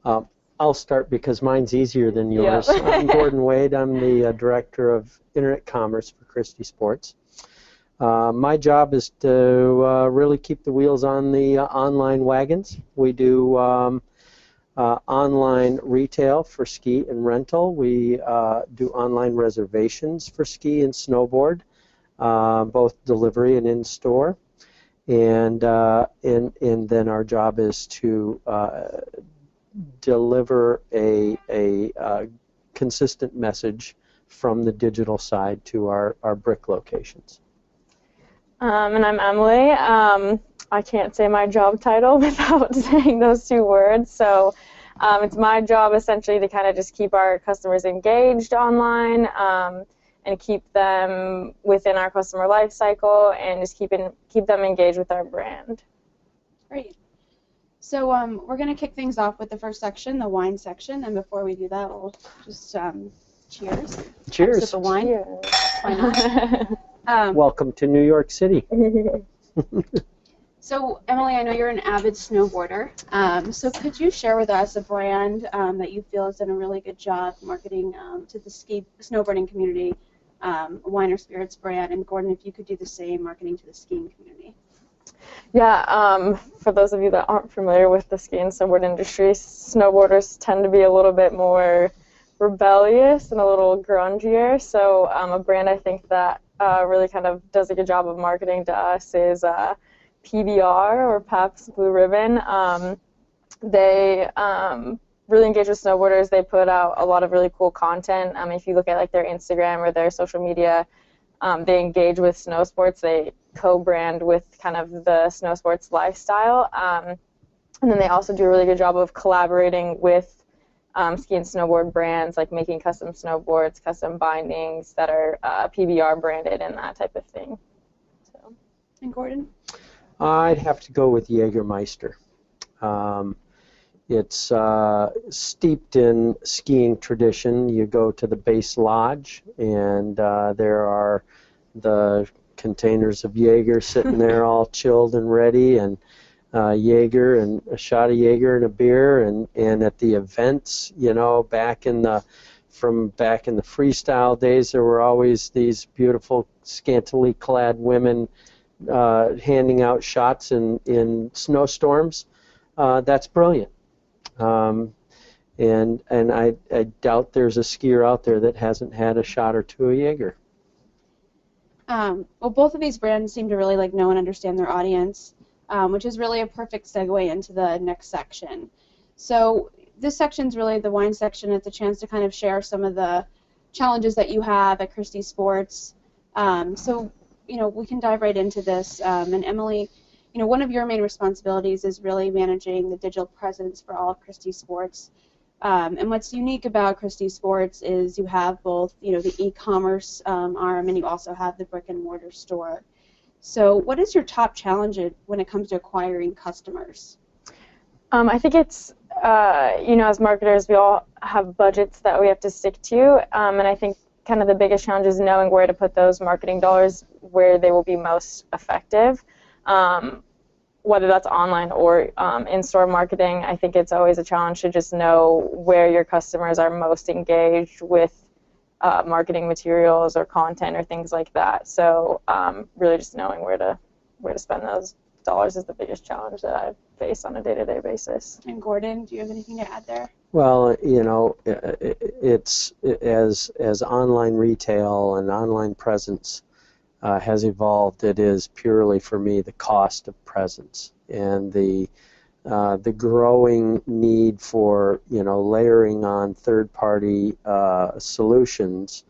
Uh, I'll start because mine's easier than yours. Yep. I'm Gordon Wade. I'm the Director of Internet Commerce for Christie Sports. My job is to really keep the wheels on the online wagons. We do online retail for ski and rental. We do online reservations for ski and snowboard, both delivery and in-store. And then our job is to deliver a consistent message from the digital side to our brick locations. And I'm Emily. I can't say my job title without saying those two words. So it's my job essentially to kind of just keep our customers engaged online and keep them within our customer life cycle and just keep them engaged with our brand. Great. So we're going to kick things off with the first section, the wine section. And before we do that, we'll just cheers. Cheers. Sip of wine. Cheers. Why not? Welcome to New York City. So, Emily, I know you're an avid snowboarder. So could you share with us a brand that you feel has done a really good job marketing to the snowboarding community, a wine or spirits brand? And Gordon, if you could do the same, marketing to the skiing community. Yeah, for those of you that aren't familiar with the ski and snowboard industry, snowboarders tend to be a little bit more rebellious and a little grungier. So a brand I think that really kind of does a good job of marketing to us is PBR, or Pabst Blue Ribbon. They really engage with snowboarders. They put out a lot of really cool content. If you look at like their Instagram or their social media, they engage with snow sports. They co-brand with kind of the snow sports lifestyle. And then they also do a really good job of collaborating with ski and snowboard brands, like making custom snowboards, custom bindings that are PBR branded and that type of thing. So. And Gordon? I'd have to go with Jaegermeister. It's steeped in skiing tradition. You go to the base lodge, and there are the containers of Jaeger sitting there all chilled and ready, and Jaeger and a shot of Jaeger and a beer, and at the events, you know, back in the freestyle days, there were always these beautiful scantily clad women handing out shots in snowstorms. That's brilliant. And I doubt there's a skier out there that hasn't had a shot or two of Jaeger. Well, both of these brands seem to really know and understand their audience, which is really a perfect segue into the next section. So this section's really the wine section. It's a chance to kind of share some of the challenges that you have at Christie Sports. So, we can dive right into this. And Emily, one of your main responsibilities is really managing the digital presence for all of Christie Sports. And what's unique about Christie Sports is you have both, the e-commerce arm, and you also have the brick-and-mortar store. So what is your top challenge when it comes to acquiring customers? I think it's, as marketers, we all have budgets that we have to stick to, and I think kind of the biggest challenge is knowing where to put those marketing dollars where they will be most effective. Whether that's online or in-store marketing, I think it's always a challenge to just know where your customers are most engaged with marketing materials or content or things like that. So really just knowing where to spend those dollars is the biggest challenge that I face on a day-to-day basis. And Gordon, do you have anything to add there? Well, it's as online retail and online presence has evolved, it is purely for me the cost of presence and the growing need for layering on third-party solutions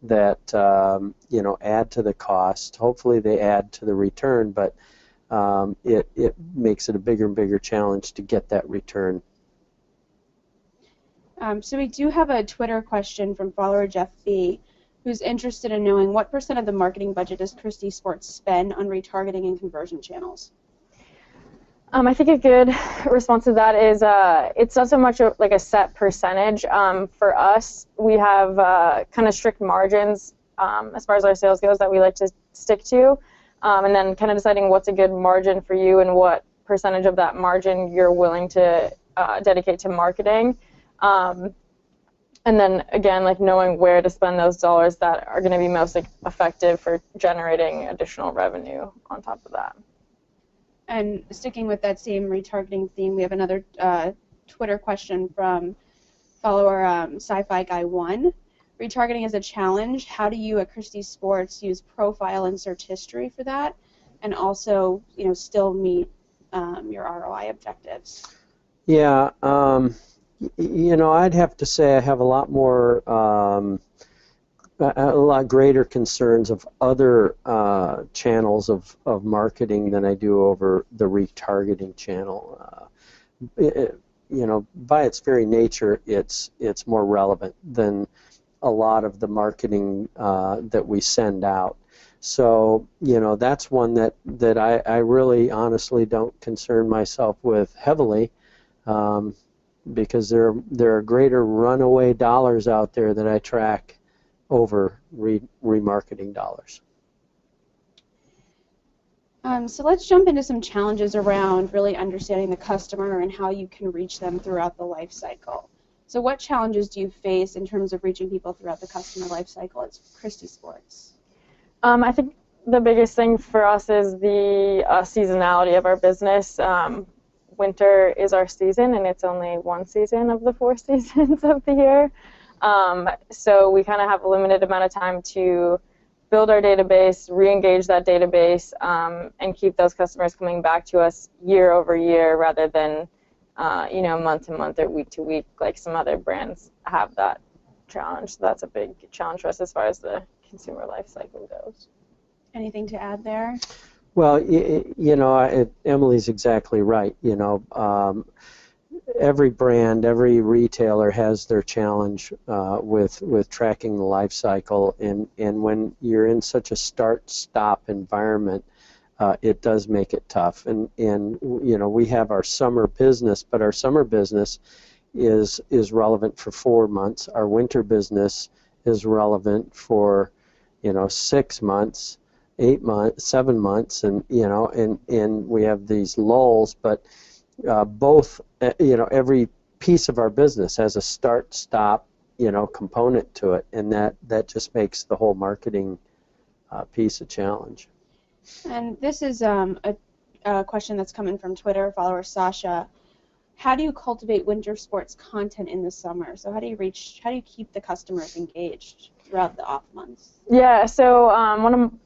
that add to the cost. Hopefully they add to the return, but it makes it a bigger and bigger challenge to get that return. So we do have a Twitter question from follower Jeff B, who's interested in knowing what % of the marketing budget does Christie Sports spend on retargeting and conversion channels? I think a good response to that is it's not so much like a set percentage. For us, we have kind of strict margins as far as our sales goes that we like to stick to, and then kind of deciding what's a good margin for you and what percentage of that margin you're willing to dedicate to marketing. And then again, like knowing where to spend those dollars that are going to be most effective for generating additional revenue on top of that. And sticking with that same retargeting theme, we have another Twitter question from follower Sci-Fi Guy 1. Retargeting is a challenge. How do you at Christie's Sports use profile and search history for that, and also, still meet your ROI objectives? Yeah, I'd have to say I have a lot more, a lot greater concerns of other channels of marketing than I do over the retargeting channel. By its very nature, it's more relevant than a lot of the marketing that we send out. So, that's one that I really honestly don't concern myself with heavily, because there are greater runaway dollars out there that I track over remarketing dollars. So let's jump into some challenges around really understanding the customer and how you can reach them throughout the life cycle. So what challenges do you face in terms of reaching people throughout the customer life cycle at Christie Sports? I think the biggest thing for us is the seasonality of our business. Winter is our season, and it's only one season of the 4 seasons of the year. So we kind of have a limited amount of time to build our database, re-engage that database, and keep those customers coming back to us year over year rather than month to month or week to week like some other brands have that challenge. So that's a big challenge for us as far as the consumer life cycle goes. Anything to add there? Well, Emily's exactly right. Every brand, every retailer has their challenge with tracking the life cycle, and when you're in such a start-stop environment, it does make it tough. And we have our summer business, but our summer business is relevant for 4 months. Our winter business is relevant for 6 months, 8 months, 7 months, and we have these lulls, but both, every piece of our business has a start-stop, component to it, and that just makes the whole marketing piece a challenge. And this is a question that's coming from Twitter, follower Sasha. How do you cultivate winter sports content in the summer? So how do you keep the customers engaged throughout the off months? Yeah, so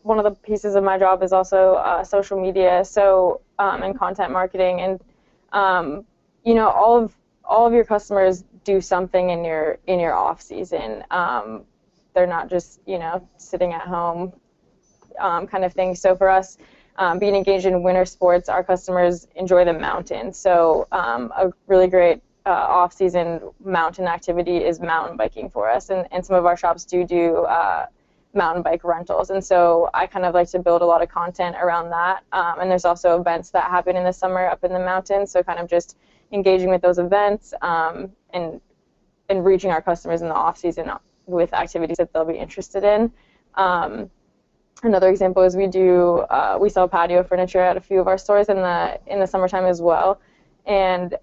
one of the pieces of my job is also social media, so and content marketing, and all of your customers do something in your off season. They're not just sitting at home kind of thing. So for us, being engaged in winter sports, our customers enjoy the mountains. So a really great off-season mountain activity is mountain biking for us, and some of our shops do mountain bike rentals, and so I kind of like to build a lot of content around that, and there's also events that happen in the summer up in the mountains, so kind of just engaging with those events and reaching our customers in the off-season with activities that they'll be interested in. Another example is we sell patio furniture at a few of our stores in the summertime as well. And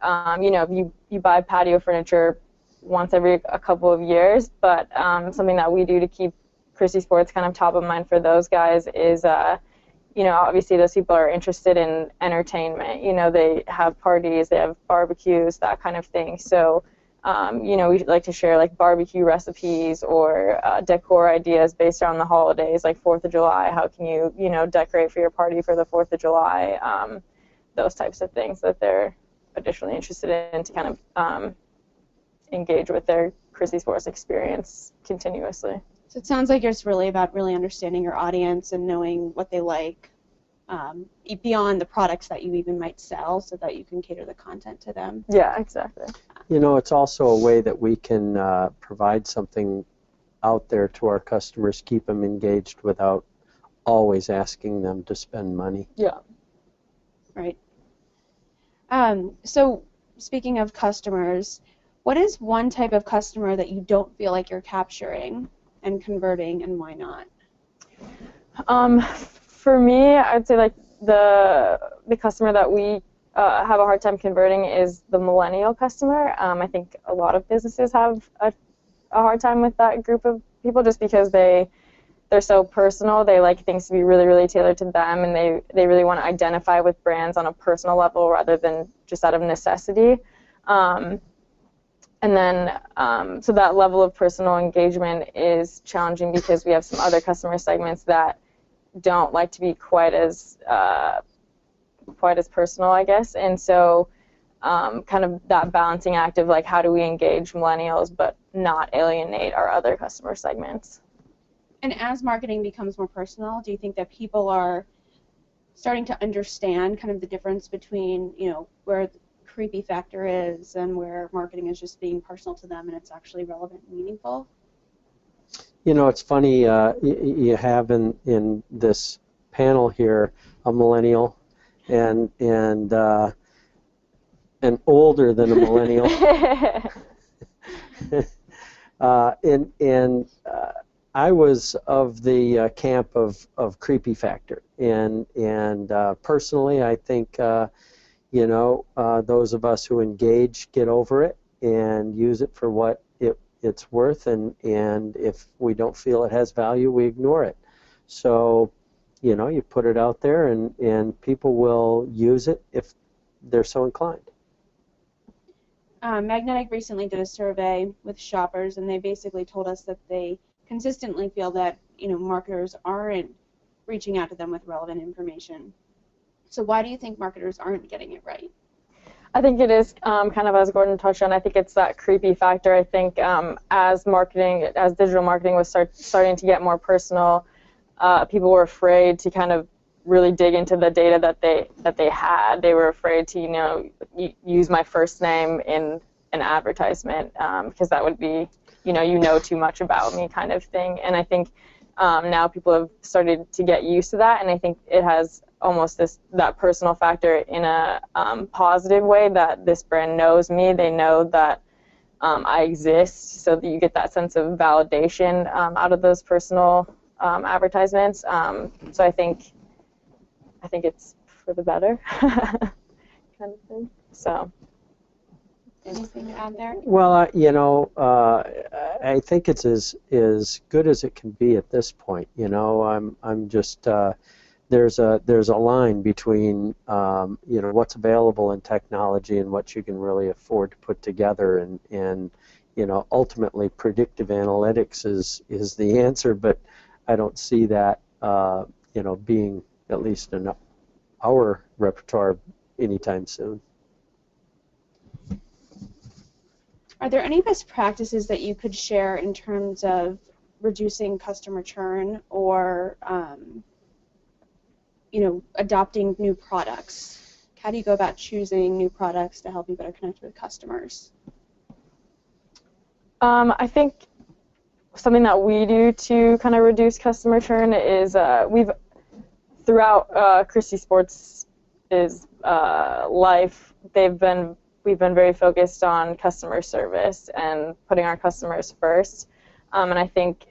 you buy patio furniture once every a couple of years, but something that we do to keep Christie Sports kind of top of mind for those guys is obviously those people are interested in entertainment. They have parties, they have barbecues, that kind of thing. So we like to share like barbecue recipes or decor ideas based on the holidays, like 4th of July. How can you decorate for your party for the 4th of July? Those types of things that they're additionally interested in to kind of engage with their Christie Sports experience continuously. So it sounds like it's really about really understanding your audience and knowing what they like beyond the products that you even might sell, so that you can cater the content to them. Yeah, exactly. It's also a way that we can provide something out there to our customers, keep them engaged without always asking them to spend money. Yeah. Right. So speaking of customers, what is one type of customer that you don't feel like you're capturing and converting, and why not? For me, I'd say like the customer that we have a hard time converting is the millennial customer. I think a lot of businesses have a hard time with that group of people just because they're so personal. They like things to be really, really tailored to them, and they really want to identify with brands on a personal level rather than just out of necessity. And then, so that level of personal engagement is challenging because we have some other customer segments that don't like to be quite as personal, I guess. And so, kind of that balancing act of like, how do we engage millennials but not alienate our other customer segments? And as marketing becomes more personal, do you think that people are starting to understand kind of the difference between, you know, where the creepy factor is and where marketing is just being personal to them and it's actually relevant and meaningful? You know, it's funny, you have in this panel here a millennial and older than a millennial. I was of the camp of creepy factor, and personally, I think you know, those of us who engage get over it and use it for what it's worth, and if we don't feel it has value, we ignore it. So, you know, you put it out there, and people will use it if they're so inclined. Magnetic recently did a survey with shoppers, and they basically told us that they consistently feel that, you know, marketers aren't reaching out to them with relevant information. So why do you think marketers aren't getting it right? I think it is kind of, as Gordon touched on, I think it's that creepy factor. I think as digital marketing was starting to get more personal, people were afraid to kind of really dig into the data that they had. They were afraid to, you know, use my first name in an advertisement because that would be, you know too much about me kind of thing. And I think now people have started to get used to that, and I think it has almost that personal factor in a positive way, that this brand knows me, they know that I exist, so that you get that sense of validation out of those personal advertisements. So I think it's for the better kind of thing. So. Anything to add there? Well, you know, I think it's as good as it can be at this point. You know, I'm just there's a line between you know, what's available in technology and what you can really afford to put together, and you know, ultimately predictive analytics is the answer, but I don't see that you know, being at least in our repertoire anytime soon. Are there any best practices that you could share in terms of reducing customer churn or you know, adopting new products? How do you go about choosing new products to help you better connect with customers? I think something that we do to kind of reduce customer churn is we've throughout Christie Sports' life, we've been very focused on customer service and putting our customers first, and I think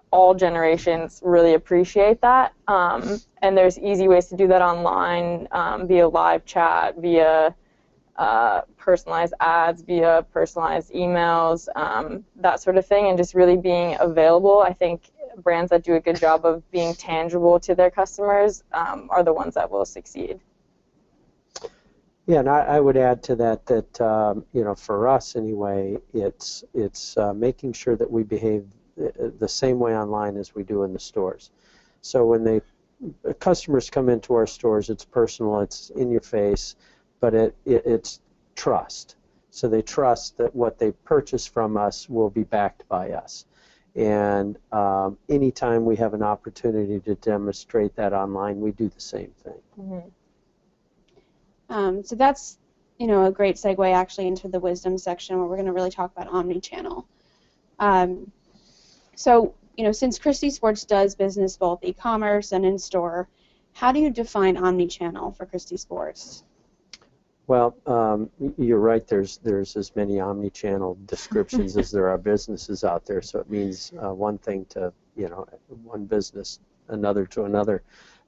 all generations really appreciate that, and there's easy ways to do that online, via live chat, via personalized ads, via personalized emails, that sort of thing, and just really being available. I think brands that do a good job of being tangible to their customers are the ones that will succeed. Yeah, and I would add to that you know, for us anyway, it's making sure that we behave the same way online as we do in the stores. So when customers come into our stores, it's personal, it's in your face, but it's trust. So they trust that what they purchase from us will be backed by us. And anytime we have an opportunity to demonstrate that online, we do the same thing. Mm-hmm. So that's, you know, a great segue actually into the wisdom section, where we're going to really talk about Omni-Channel. So, you know, since Christie Sports does business both e-commerce and in-store, how do you define Omni-Channel for Christie Sports? Well, you're right. There's as many Omni-Channel descriptions as there are businesses out there. So it means one thing to, you know, one business, another to another.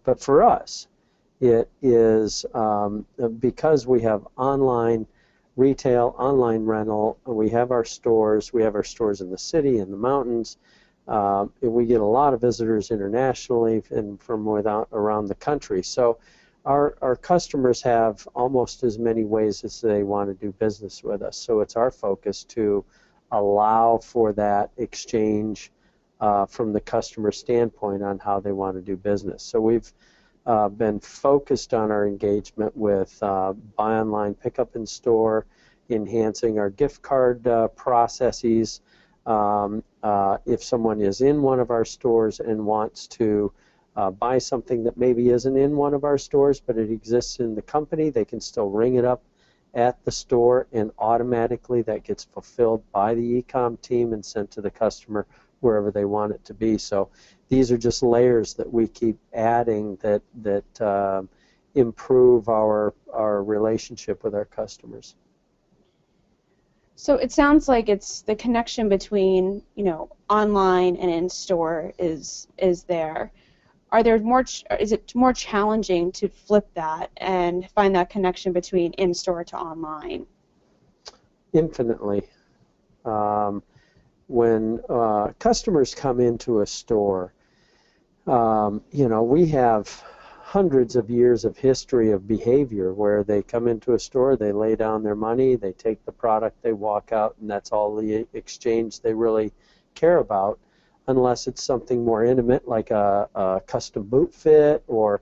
But for us, It is because we have online retail, online rental, we have our stores in the city, in the mountains. We get a lot of visitors internationally and from around the country. So our customers have almost as many ways as they want to do business with us. So it's our focus to allow for that exchange from the customer standpoint on how they want to do business. So we've been focused on our engagement with buy online, pick up in store, enhancing our gift card processes. If someone is in one of our stores and wants to buy something that maybe isn't in one of our stores, but it exists in the company, they can still ring it up at the store, and automatically that gets fulfilled by the e-com team and sent to the customer wherever they want it to be. So these are just layers that we keep adding that improve our relationship with our customers. So it sounds like it's the connection between, online and in-store is there. Is it more challenging to flip that and find that connection between in-store to online? Infinitely. When customers come into a store, we have hundreds of years of history of behavior where they come into a store, they lay down their money, they take the product, they walk out, and that's all the exchange they really care about, unless it's something more intimate like a custom boot fit or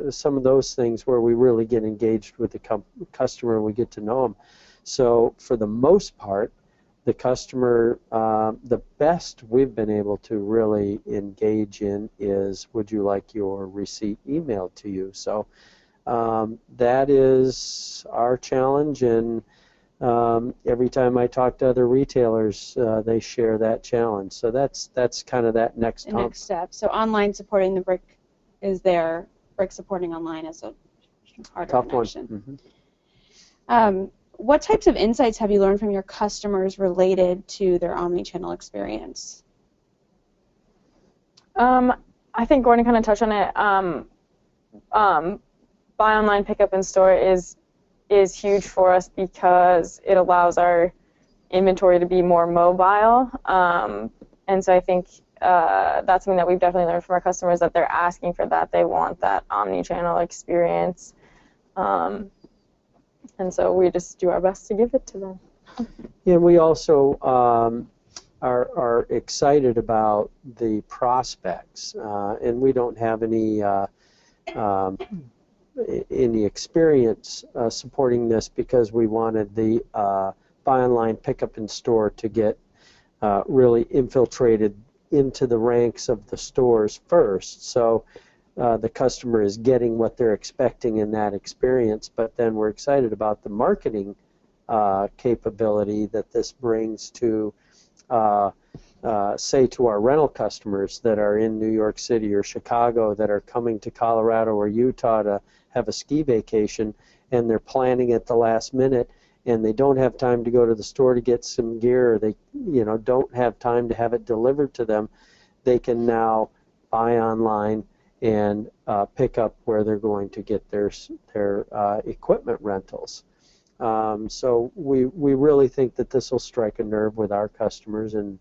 some of those things where we really get engaged with the customer and we get to know them. So for the most part, the customer, the best we've been able to really engage in is, would you like your receipt emailed to you? So that is our challenge, and every time I talk to other retailers, they share that challenge. So that's kind of that next hump. Next step. So online supporting the brick is there, brick supporting online is a harder tough connection. one. What types of insights have you learned from your customers related to their omni-channel experience? I think Gordon kind of touched on it. Buy online, pick up in store is huge for us because it allows our inventory to be more mobile. And so I think that's something that we've definitely learned from our customers, that they're asking for that. They want that omni-channel experience. And so we just do our best to give it to them. And we also are excited about the prospects, and we don't have any experience supporting this because we wanted the buy online, pick up in store to get really infiltrated into the ranks of the stores first. So the customer is getting what they're expecting in that experience, but then we're excited about the marketing capability that this brings to, say, to our rental customers that are in New York City or Chicago that are coming to Colorado or Utah to have a ski vacation, and they're planning at the last minute, and they don't have time to go to the store to get some gear, or they don't have time to have it delivered to them. They can now buy online and pick up where they're going to get their equipment rentals. So we really think that this will strike a nerve with our customers and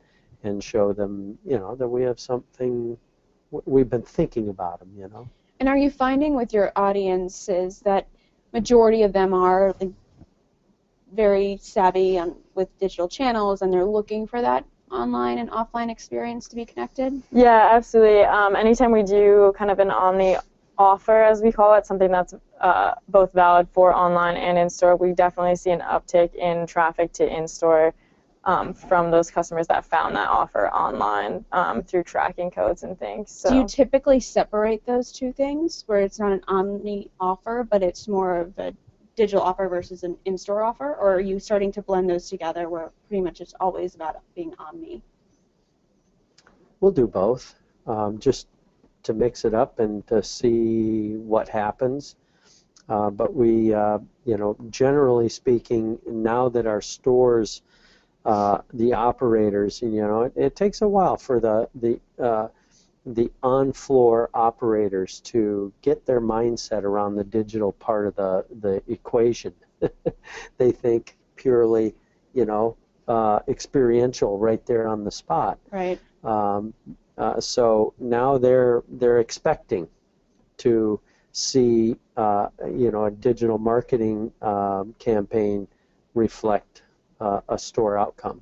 show them, that we have something, we've been thinking about them, And are you finding with your audiences that majority of them are very savvy with digital channels, and they're looking for that online and offline experience to be connected? Yeah, absolutely. Anytime we do kind of an omni offer, as we call it, something that's both valid for online and in-store, we definitely see an uptick in traffic to in-store from those customers that found that offer online through tracking codes and things. So. Do you typically separate those two things, where it's not an omni offer, but it's more of a digital offer versus an in-store offer, or are you starting to blend those together where pretty much it's always about being omni? We'll do both, just to mix it up and to see what happens. But we, generally speaking, now that our stores, the operators, it takes a while for the the on-floor operators to get their mindset around the digital part of the equation. They think purely, experiential right there on the spot. Right. So now they're expecting to see a digital marketing campaign reflect a store outcome.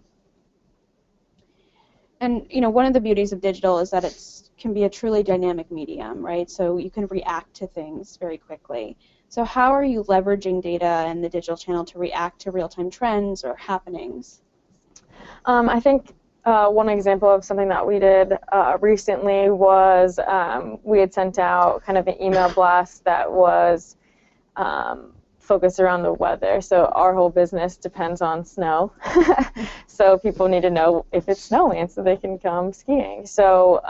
And one of the beauties of digital is that it can be a truly dynamic medium, right? So you can react to things very quickly. So how are you leveraging data and the digital channel to react to real-time trends or happenings? I think one example of something that we did recently was we had sent out kind of an email blast that was focused around the weather. So our whole business depends on snow. So people need to know if it's snowing so they can come skiing. So,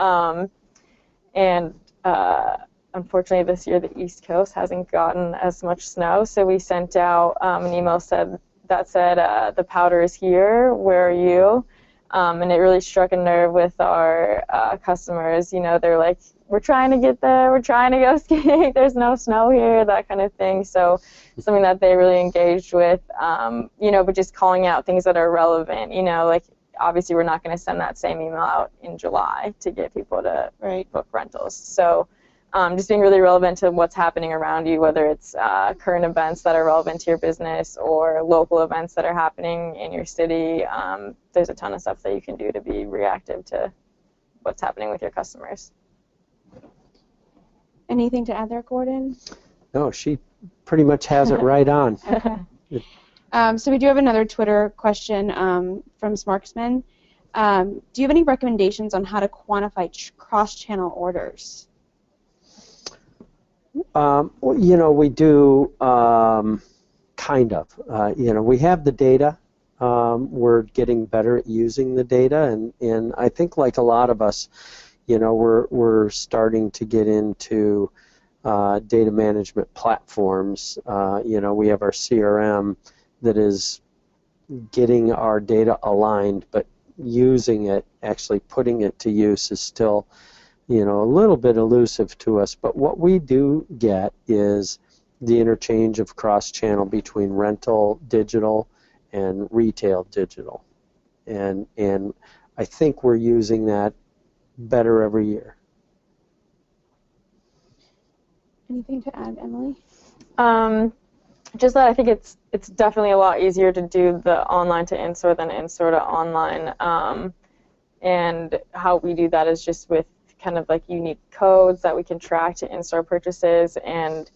unfortunately this year the East Coast hasn't gotten as much snow. So we sent out an email that said, the powder is here, where are you? And it really struck a nerve with our customers. They're like, we're trying to get there, we're trying to go skiing, there's no snow here, that kind of thing. So something that they really engaged with, but just calling out things that are relevant, like obviously we're not going to send that same email out in July to get people to book rentals. So just being really relevant to what's happening around you, whether it's current events that are relevant to your business or local events that are happening in your city. There's a ton of stuff that you can do to be reactive to what's happening with your customers. Anything to add there, Gordon? No, she pretty much has it right on. So we do have another Twitter question from Smarksman. Do you have any recommendations on how to quantify cross-channel orders? We do kind of. We have the data. We're getting better at using the data, and I think like a lot of us, we're starting to get into data management platforms. We have our CRM that is getting our data aligned, but using it, actually putting it to use is still, a little bit elusive to us. But what we do get is the interchange of cross-channel between rental digital and retail digital. And I think we're using that better every year. Anything to add, Emily? Just that I think it's definitely a lot easier to do the online to in-store than in-store to online. And how we do that is just with kind of like unique codes that we can track to in-store purchases. And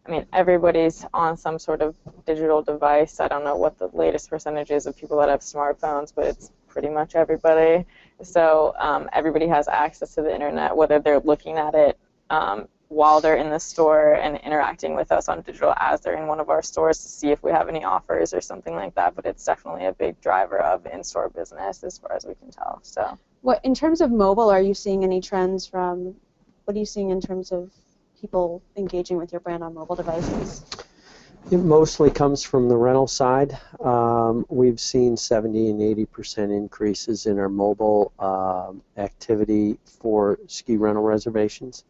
I mean, everybody's on some sort of digital device. I don't know what the latest percentage is of people that have smartphones, but it's pretty much everybody. So everybody has access to the internet, whether they're looking at it while they're in the store and interacting with us on digital as they're in one of our stores to see if we have any offers or something like that. But it's definitely a big driver of in-store business as far as we can tell. So, what in terms of mobile, are you seeing any trends from? What are you seeing in terms of people engaging with your brand on mobile devices? It mostly comes from the rental side. We've seen 70 and 80% increases in our mobile activity for ski rental reservations.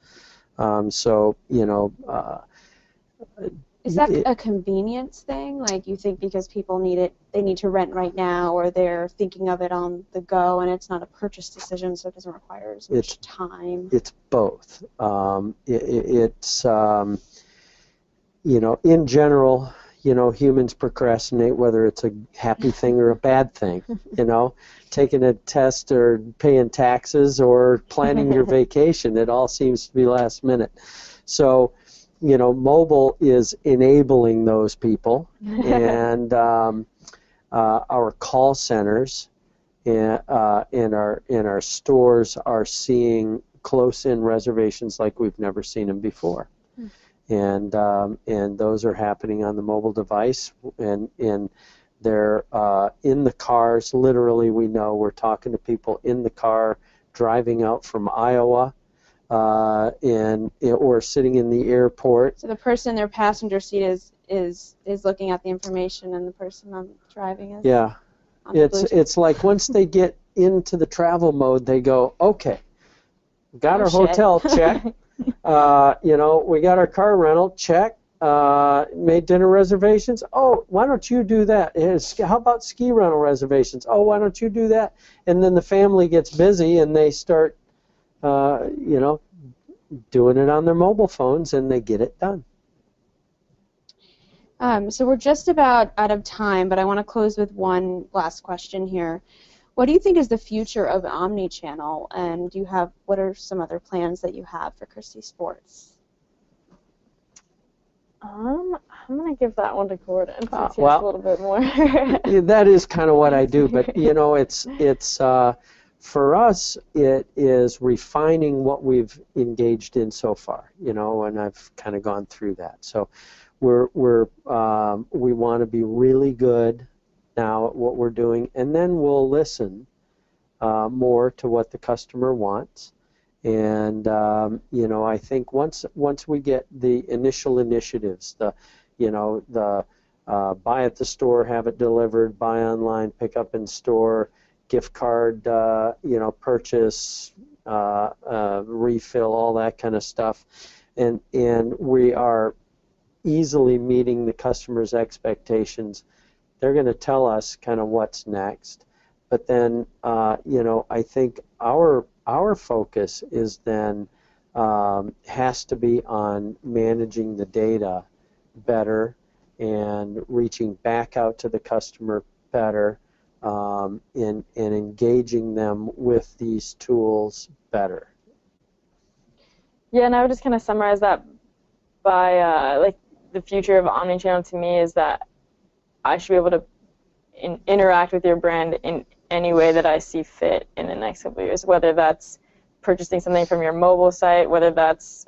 Is that a convenience thing? Like, you think because people need it, they need to rent right now, or they're thinking of it on the go, and it's not a purchase decision, so it doesn't require as much time? It's both. In general, humans procrastinate, whether it's a happy thing or a bad thing. Taking a test or paying taxes or planning your vacation, it all seems to be last minute. So, mobile is enabling those people, and our call centers and our stores are seeing close-in reservations like we've never seen them before. And those are happening on the mobile device, and they're in the cars. Literally, we know we're talking to people in the car driving out from Iowa, or sitting in the airport. So the person in their passenger seat is looking at the information, and the person on driving is. Yeah, it's like once they get into the travel mode, they go, okay, Got Oh, our shit. hotel, check. You know, we got our car rental, check. Made dinner reservations. Oh, why don't you do that? How about ski rental reservations? Oh, why don't you do that? And then the family gets busy and they start, you know, doing it on their mobile phones and they get it done. So we're just about out of time, but I want to close with one last question here. What do you think is the future of Omni-Channel, and what are some other plans that you have for Christie Sports? I'm gonna give that one to Gordon since he well, has a little bit more. That is kind of what I do, but you know, it's for us, it is refining what we've engaged in so far. You know, and I've kind of gone through that. So we want to be really good now at what we're doing, and then we'll listen more to what the customer wants. And you know, I think once we get the initial initiatives, the buy at the store, have it delivered, buy online, pick up in store, gift card, you know, purchase, refill, all that kind of stuff, and we are easily meeting the customer's expectations, they're going to tell us kind of what's next. But then, you know, I think our focus is then has to be on managing the data better and reaching back out to the customer better, and engaging them with these tools better. Yeah, and I would just kind of summarize that by like the future of Omnichannel to me is that I should be able to interact with your brand in any way that I see fit in the next couple of years, whether that's purchasing something from your mobile site, whether that's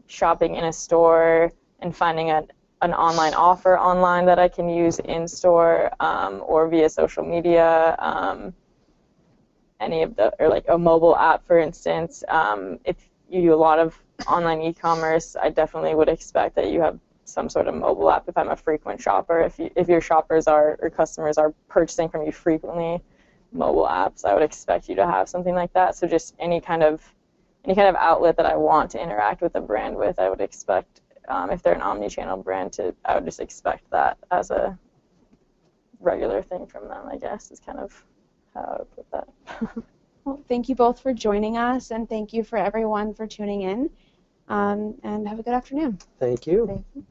shopping in a store and finding an online offer online that I can use in store, or via social media, any of the, or like a mobile app, for instance. If you do a lot of online e-commerce, I definitely would expect that you have some sort of mobile app if I'm a frequent shopper. If your shoppers or customers are purchasing from you frequently, mobile apps, I would expect you to have something like that. So just any kind of outlet that I want to interact with a brand with, I would expect, if they're an omni-channel brand, I would just expect that as a regular thing from them, I guess, is kind of how I would put that. Well, thank you both for joining us, and thank you for everyone for tuning in, and have a good afternoon. Thank you. Thank you.